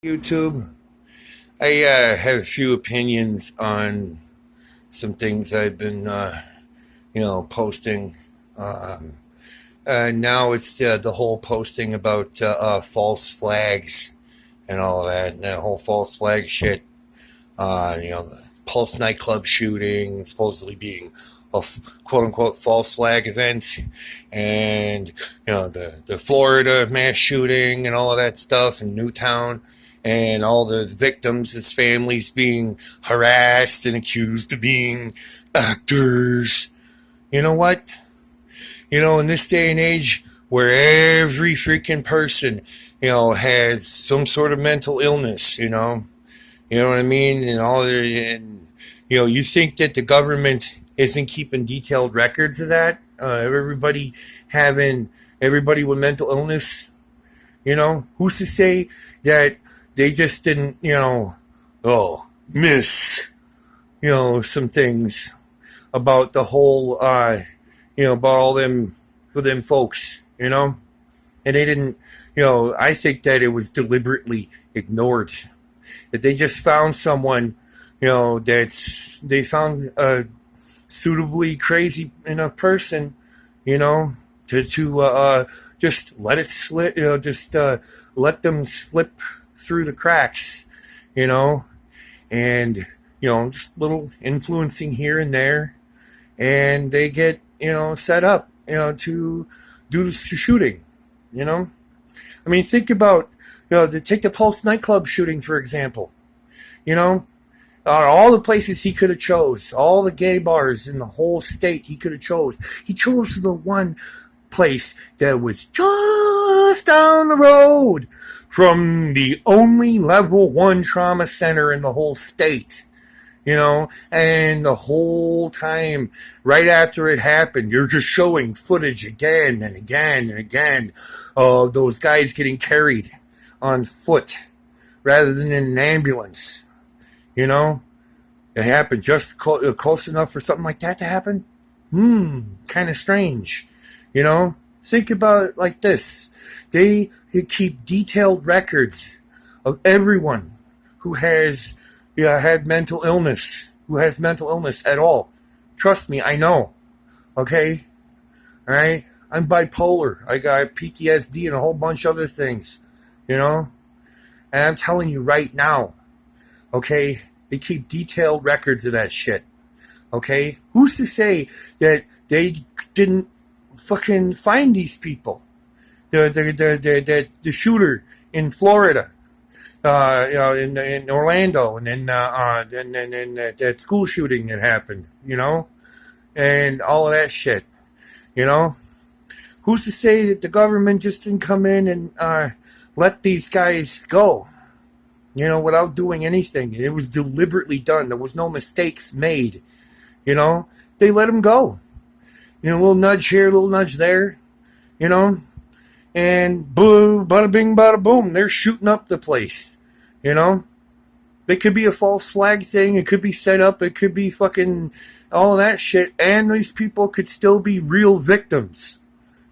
YouTube. I have a few opinions on some things I've been, posting. Um, Now it's the whole posting about false flags and all of that, and that whole false flag shit. The Pulse nightclub shooting supposedly being a quote unquote false flag event, and the Florida mass shooting and all of that stuff in Newtown, and all the victims' as families being harassed and accused of being actors. You know what? In this day and age where every freaking person, has some sort of mental illness, you know what I mean? You think that the government isn't keeping detailed records of that? Having everybody with mental illness, who's to say that they just didn't, miss, some things about the whole, about all them, for them folks, and they didn't, I think that it was deliberately ignored, that they just found someone, they found a suitably crazy enough person, to just let it slip, let them slip through the cracks, you know, and just little influencing here and there, and they get set up, to do the shooting, you know. I mean, think about take the Pulse nightclub shooting for example. You know, all the places he could have chose, all the gay bars in the whole state he could have chose. He chose the one place that was just down the road from the only level 1 trauma center in the whole state. And the whole time, right after it happened, you're just showing footage again and again and again of those guys getting carried on foot rather than in an ambulance. It happened just close enough for something like that to happen. Kind of strange. Think about it like this. They keep detailed records of everyone who has had mental illness, who has mental illness at all. Trust me, I know. Okay? All right? I'm bipolar. I got PTSD and a whole bunch of other things. And I'm telling you right now, okay, they keep detailed records of that shit. Okay? Who's to say that they didn't fucking find these people? The shooter in Florida, in Orlando, and then that school shooting that happened, and all of that shit, Who's to say that the government just didn't come in and let these guys go, without doing anything? It was deliberately done. There was no mistakes made, They let them go. A little nudge here, a little nudge there, and boom, bada bing, bada boom, they're shooting up the place, It could be a false flag thing, it could be set up, it could be fucking all of that shit, and these people could still be real victims,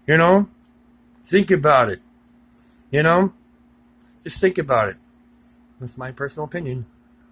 Think about it, Just think about it. That's my personal opinion.